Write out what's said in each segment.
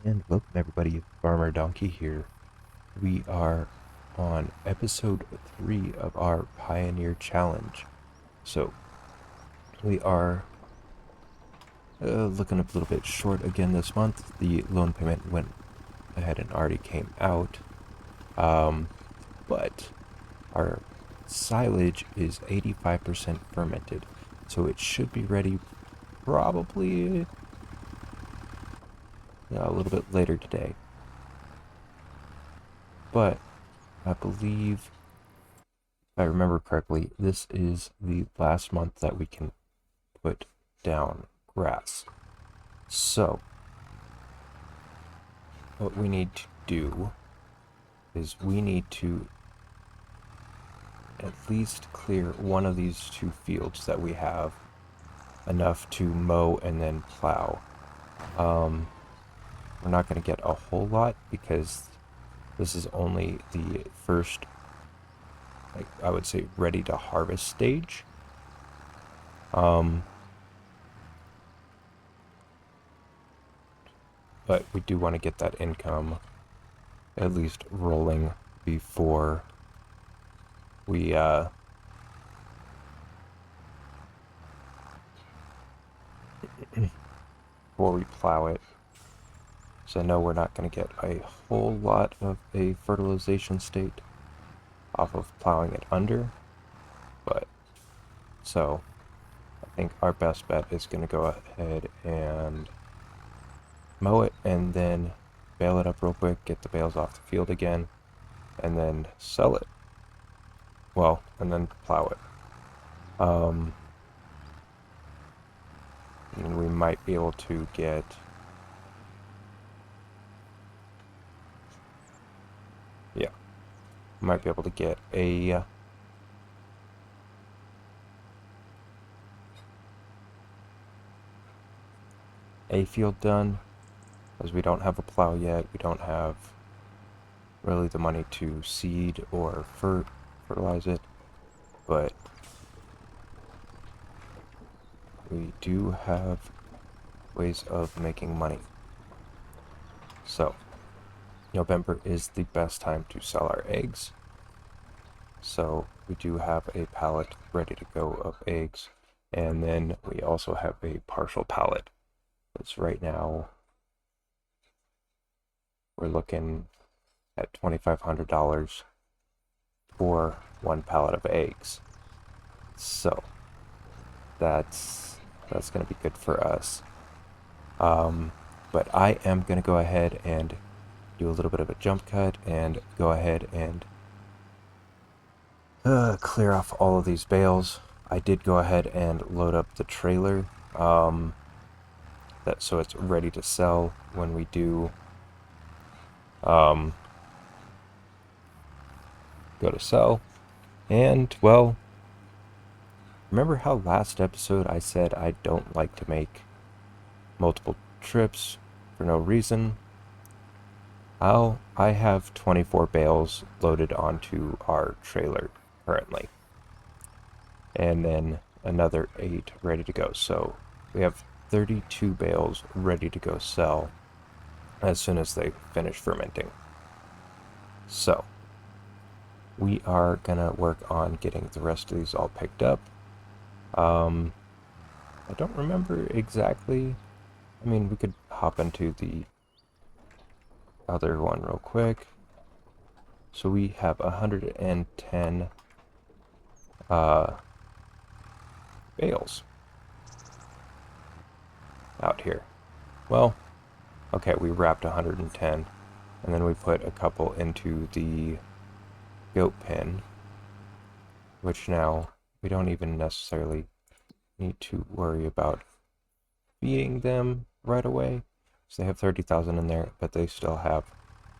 And welcome everybody, Farmer Donkey here. We are on episode 3 of our Pioneer Challenge. So, we are looking a little bit short again this month. The loan payment went ahead and already came out. But our silage is 85% fermented. So it should be ready probably a little bit later today. But I believe, if I remember correctly, this is the last month that we can put down grass. So, what we need to do is we need to at least clear one of these two fields that we have enough to mow and then plow. We're not going to get a whole lot because this is only the first, like I would say, ready to harvest stage. But we do want to get that income at least rolling before we before we plow it. So I know we're not going to get a whole lot of a fertilization state off of plowing it under, but so I think our best bet is going to go ahead and mow it and then bale it up real quick, get the bales off the field again, and then sell it. Well, and then plow it. And we might be able to get might be able to get a field done, as we don't have a plow yet. We don't have really the money to seed or fertilize it, but we do have ways of making money. So November is the best time to sell our eggs. So we do have a pallet ready to go of eggs, and then we also have a partial pallet. It's right now we're looking at $2,500 for one pallet of eggs. So that's going to be good for us. But I am going to go ahead and do a little bit of a jump cut and go ahead and clear off all of these bales. I did go ahead and load up the trailer, so it's ready to sell when we do go to sell. And well, remember how last episode I said I don't like to make multiple trips for no reason? I have 24 bales loaded onto our trailer currently, and then another 8 ready to go. So we have 32 bales ready to go sell as soon as they finish fermenting. So we are gonna work on getting the rest of these all picked up. I don't remember exactly. I mean, we could hop into the other one real quick. So we have 110 bales out here. Well, okay, we wrapped 110, and then we put a couple into the goat pen, which now we don't even necessarily need to worry about feeding them right away. So they have 30,000 in there, but they still have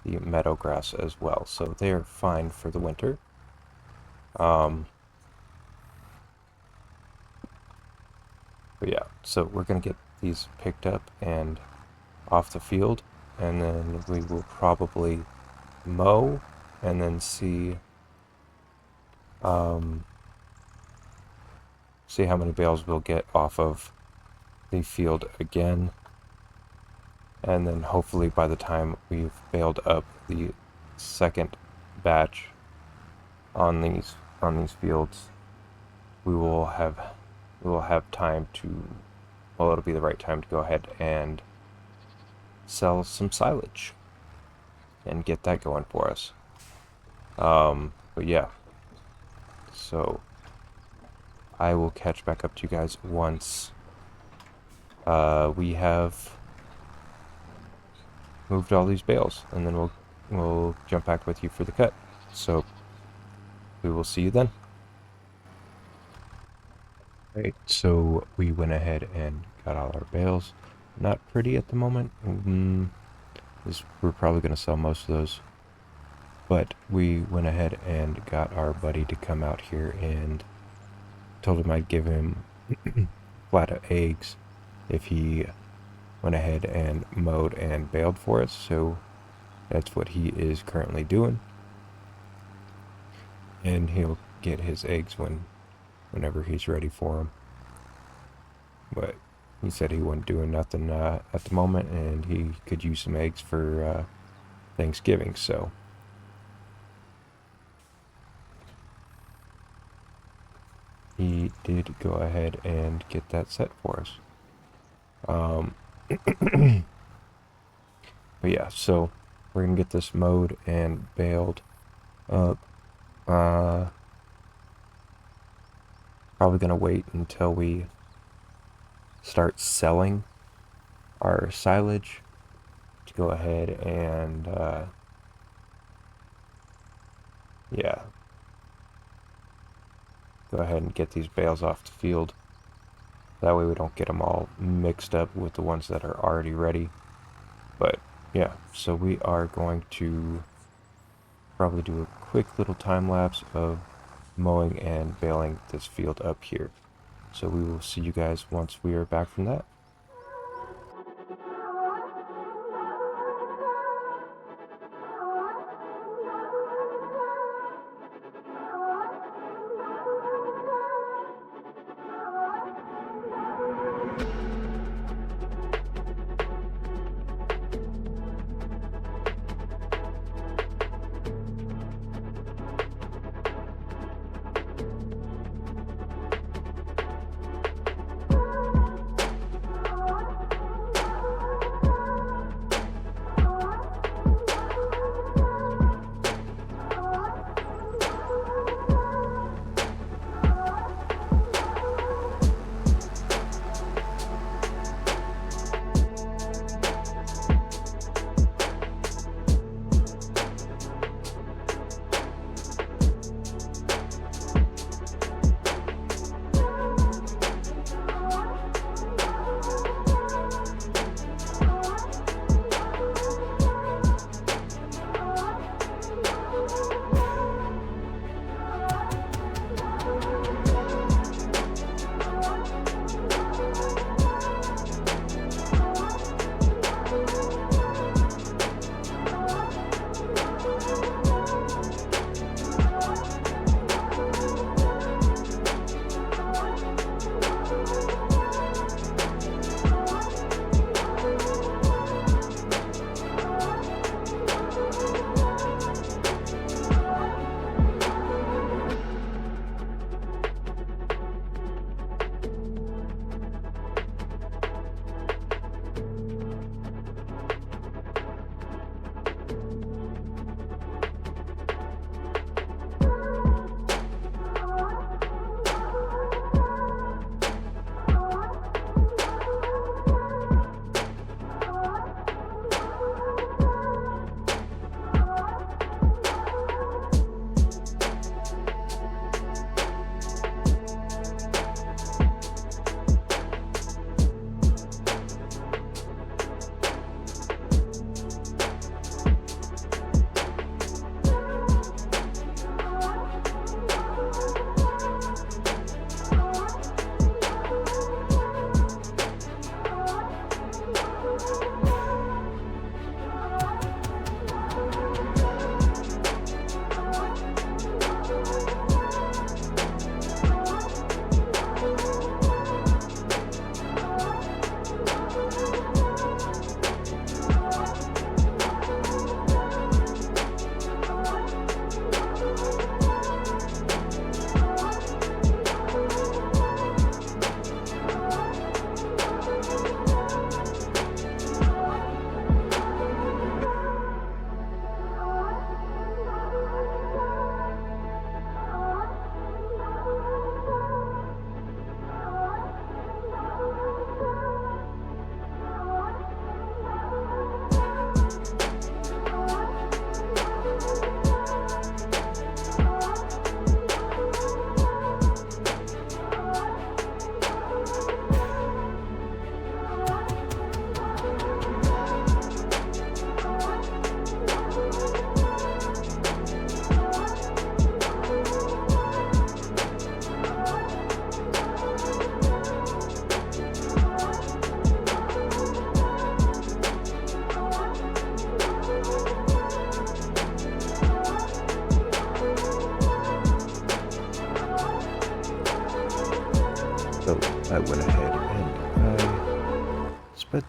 the meadow grass as well, so they are fine for the winter. But yeah, so we're gonna get these picked up and off the field, and then we will probably mow and then see how many bales we'll get off of the field again. And then hopefully by the time we've baled up the second batch on these fields, we will have time to, well, it'll be the right time to go ahead and sell some silage and get that going for us. But yeah, so I will catch back up to you guys once we have moved all these bales, and then we'll jump back with you for the cut. So we will see you then. Right, so we went ahead and got all our bales. Not pretty at the moment. We're probably going to sell most of those. But we went ahead and got our buddy to come out here and told him I'd give him flat of eggs if he went ahead and mowed and baled for us. So that's what he is currently doing. And he'll get his eggs whenever he's ready for them. But he said he wasn't doing nothing at the moment, and he could use some eggs for Thanksgiving, so he did go ahead and get that set for us. But yeah, so we're gonna get this mowed and baled up. Probably gonna wait until we start selling our silage to go ahead and yeah, go ahead and get these bales off the field. That way we don't get them all mixed up with the ones that are already ready. But yeah, so we are going to probably do a quick little time lapse of mowing and baling this field up here. So we will see you guys once we are back from that.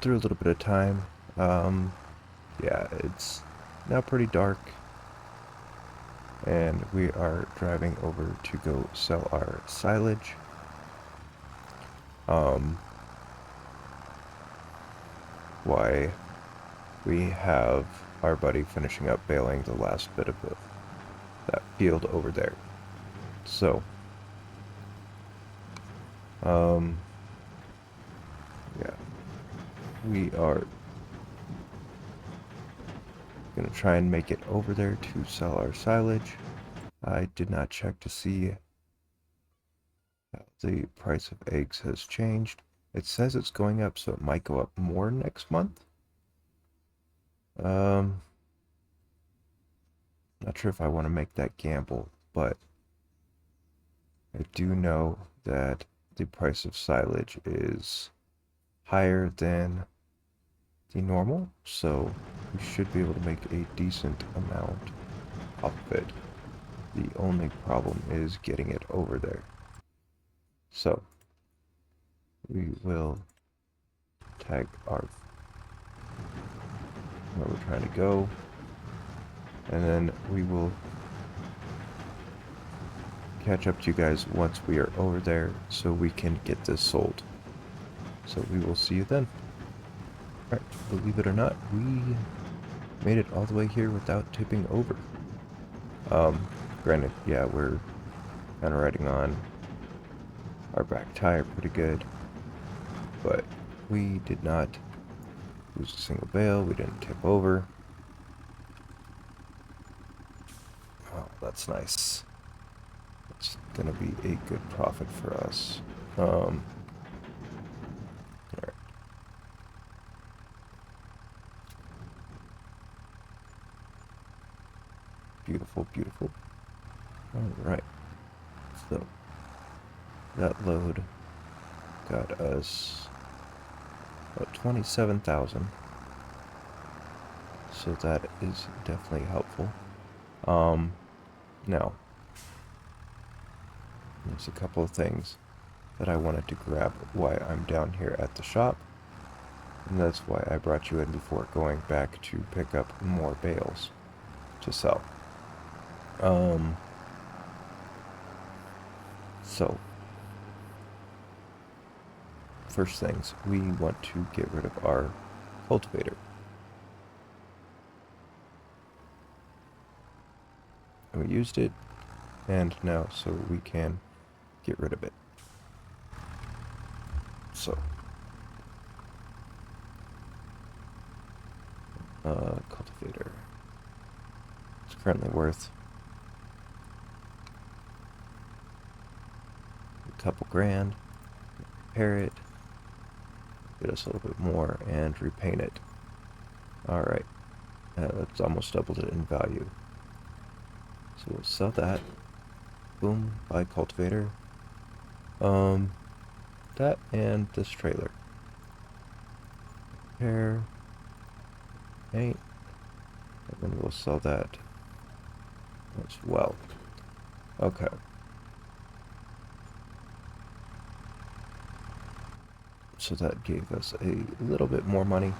through a little bit of time. Yeah, it's now pretty dark, and we are driving over to go sell our silage. Why we have our buddy finishing up baling the last bit of that field over there. So, yeah, we are gonna try and make it over there to sell our silage. I did not check to see how the price of eggs has changed. It says it's going up, so it might go up more next month. Not sure if I want to make that gamble, but I do know that the price of silage is higher than the normal, so we should be able to make a decent amount off of it. The only problem is getting it over there. So we will tag our where we're trying to go, and then we will catch up to you guys once we are over there so we can get this sold. So we will see you then. Alright, believe it or not, we made it all the way here without tipping over. Granted, yeah, we're kind of riding on our back tire pretty good, but we did not lose a single bale, we didn't tip over. Oh, that's nice. It's gonna be a good profit for us. Alright. Beautiful, beautiful. Alright. So, that load got us about 27,000. So that is definitely helpful. Now, there's a couple of things that I wanted to grab while I'm down here at the shop. And that's why I brought you in before going back to pick up more bales to sell. So, first things, we want to get rid of our cultivator. And we used it, and now so we can get rid of it. So, cultivator. It's currently worth a couple grand. Repair it, get us a little bit more, and repaint it. Alright, that's almost doubled it in value. So we'll sell that. Boom, buy cultivator. That and this trailer. Repair. Paint. And then we'll sell that as well. Okay. So that gave us a little bit more money.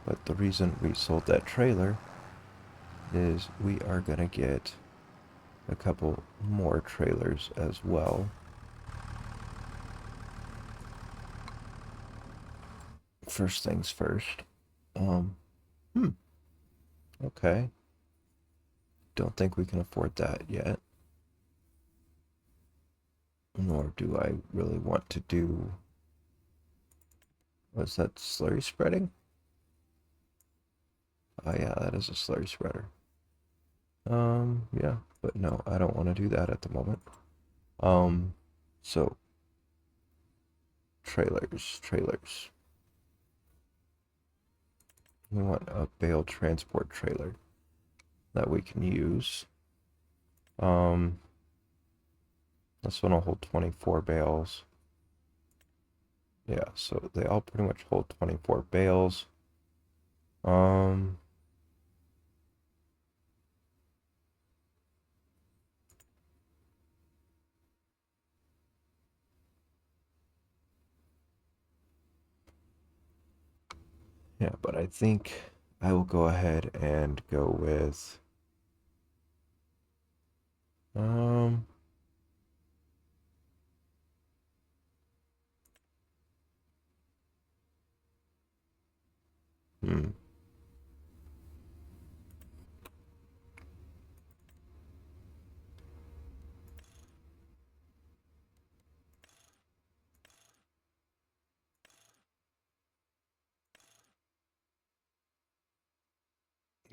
But the reason we sold that trailer is we are gonna get a couple more trailers as well. First things first. Okay. Don't think we can afford that yet. Nor do I really want to do... Was that slurry spreading? Oh yeah, that is a slurry spreader. Yeah, but no, I don't want to do that at the moment. So trailers. We want a bale transport trailer that we can use. This one will hold 24 bales. Yeah, so they all pretty much hold 24 bales. Yeah, but I think I will go ahead and go with um hmm.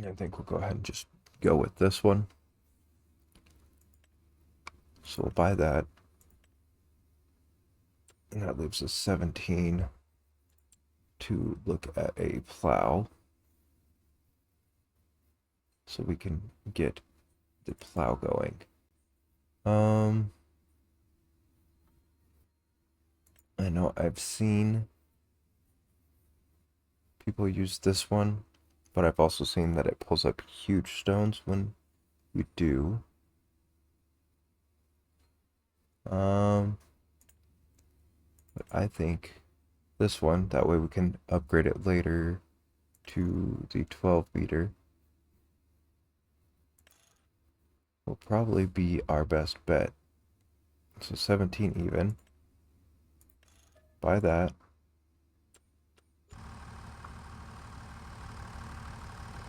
I think we'll go ahead and just go with this one. So we'll buy that. And that leaves us 17 to look at a plow. So we can get the plow going. Um, I know I've seen people use this one, but I've also seen that it pulls up huge stones when you do. Um, but I think this one, that way we can upgrade it later to the 12 meter, will probably be our best bet. So 17 even. Buy that.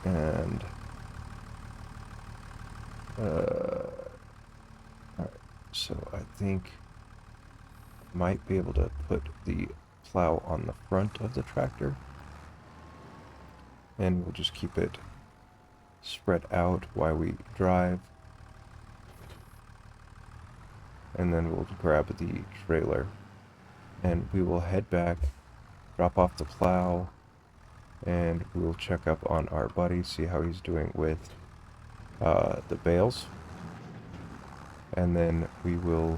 And alright, so I think I might be able to put the plow on the front of the tractor, and we'll just keep it spread out while we drive, and then we'll grab the trailer, and we will head back, drop off the plow, and we will check up on our buddy, see how he's doing with the bales, and then we will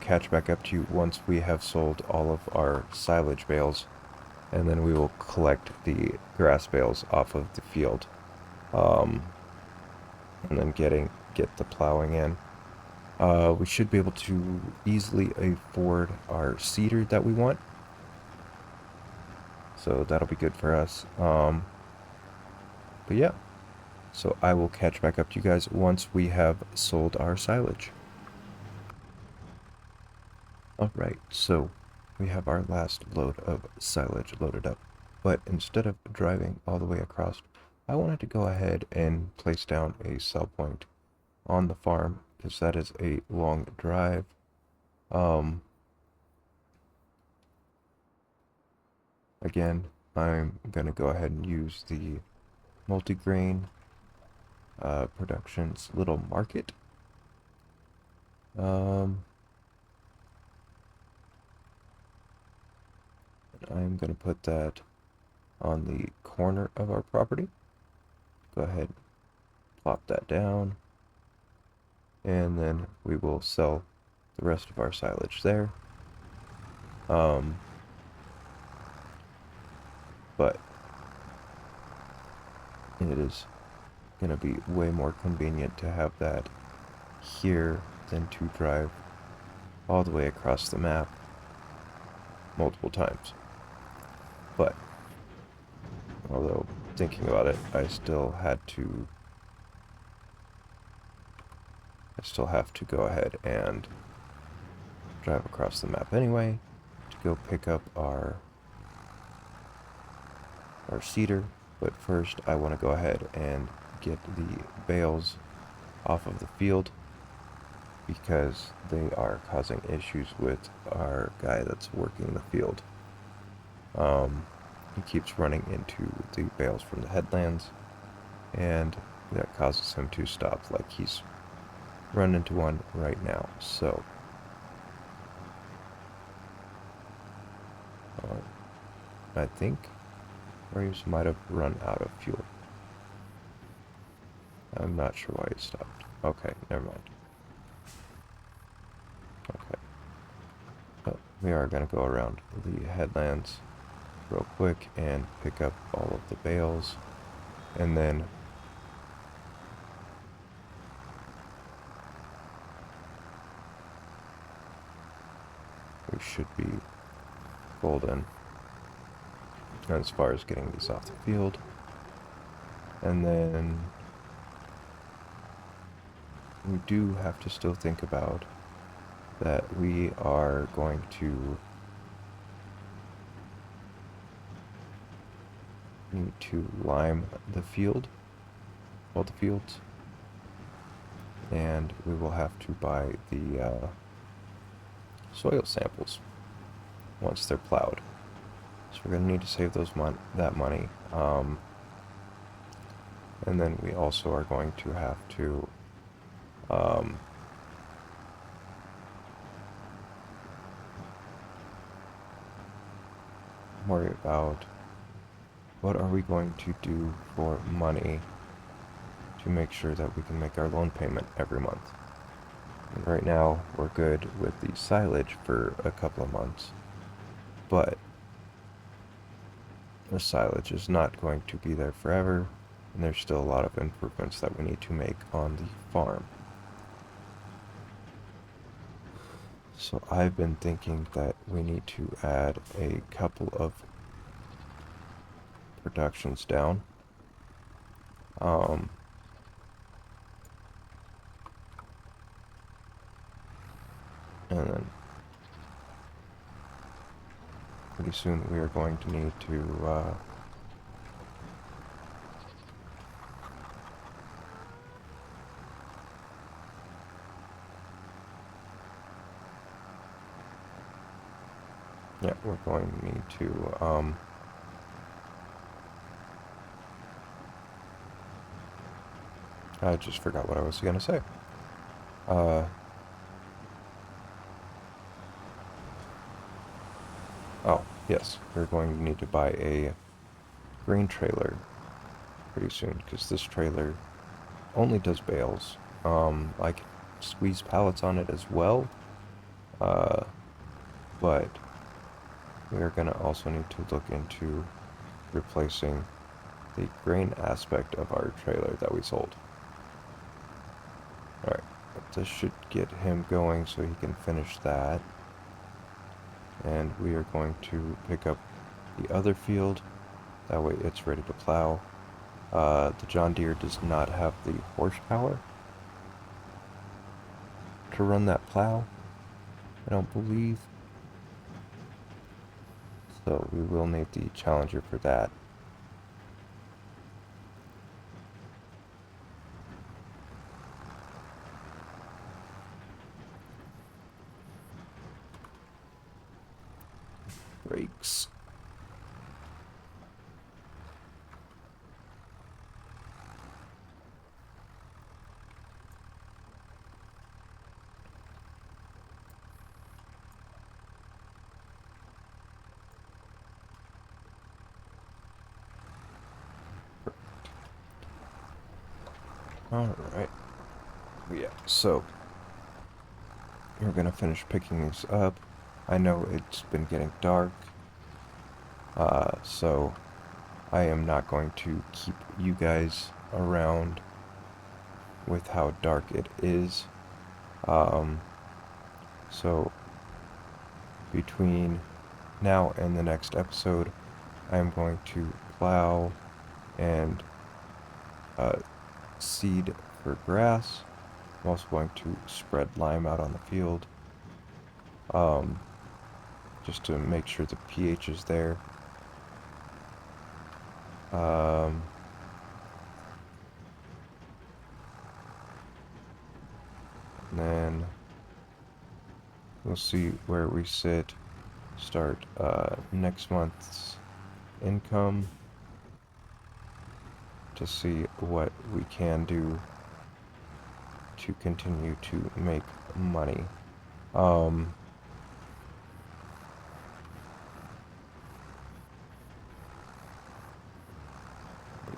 catch back up to you once we have sold all of our silage bales, and then we will collect the grass bales off of the field, um, and then get the plowing in. We should be able to easily afford our seeder that we want, so that'll be good for us. But yeah, so I will catch back up to you guys once we have sold our silage. Alright, so we have our last load of silage loaded up, but instead of driving all the way across, I wanted to go ahead and place down a sell point on the farm, because that is a long drive. Again, I'm going to go ahead and use the multigrain productions little market. I'm going to put that on the corner of our property. Go ahead, plop that down, and then we will sell the rest of our silage there. But it is going to be way more convenient to have that here than to drive all the way across the map multiple times. But although thinking about it, I still have to go ahead and drive across the map anyway to go pick up our cedar. But first I want to go ahead and get the bales off of the field, because they are causing issues with our guy that's working the field. He keeps running into the bales from the headlands, and that causes him to stop, like he's run into one right now. So I think Raves might have run out of fuel. I'm not sure why he stopped. Okay, never mind. Okay. But we are going to go around the headlands real quick and pick up all of the bales, and then we should be golden as far as getting these off the field. And then we do have to still think about that we are going to need to lime the field, all the fields, and we will have to buy the soil samples once they're plowed. So we're going to need to save that money. And then we also are going to have to worry about what are we going to do for money to make sure that we can make our loan payment every month. And right now we're good with the silage for a couple of months, but the silage is not going to be there forever, and there's still a lot of improvements that we need to make on the farm. So I've been thinking that we need to add a couple of productions down. And then pretty soon we are going to need to yeah, we're going to need to I just forgot what I was going to say. Oh, yes, we're going to need to buy a grain trailer pretty soon, because this trailer only does bales. I can squeeze pallets on it as well, but we are going to also need to look into replacing the grain aspect of our trailer that we sold. Alright, this should get him going so he can finish that. And we are going to pick up the other field, that way it's ready to plow. The John Deere does not have the horsepower to run that plow, I don't believe. So we will need the Challenger for that. Brakes. Alright. Yeah, so we're gonna finish picking these up. I know it's been getting dark, so I am not going to keep you guys around with how dark it is. So between now and the next episode, I am going to plow and seed for grass. I'm also going to spread lime out on the field, just to make sure the pH is there. And then we'll see where we sit. Start next month's income to see what we can do to continue to make money.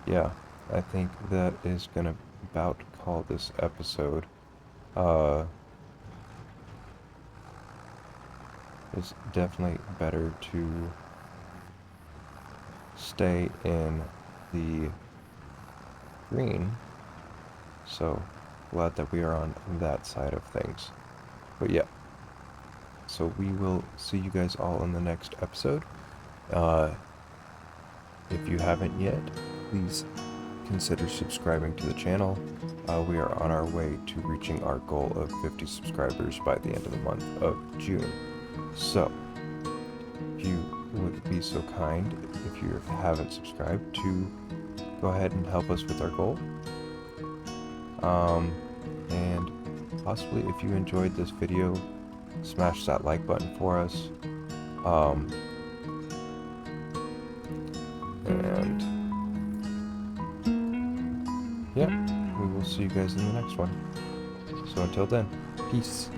Yeah, I think that is gonna about call this episode. It's definitely better to stay in the green, so glad that we are on that side of things. But yeah, So we will see you guys all in the next episode. If you haven't yet, please consider subscribing to the channel. We are on our way to reaching our goal of 50 subscribers by the end of the month of June. So, if you would be so kind, if you haven't subscribed, to go ahead and help us with our goal. And possibly if you enjoyed this video, smash that like button for us. And yeah, we will see you guys in the next one. So until then, peace.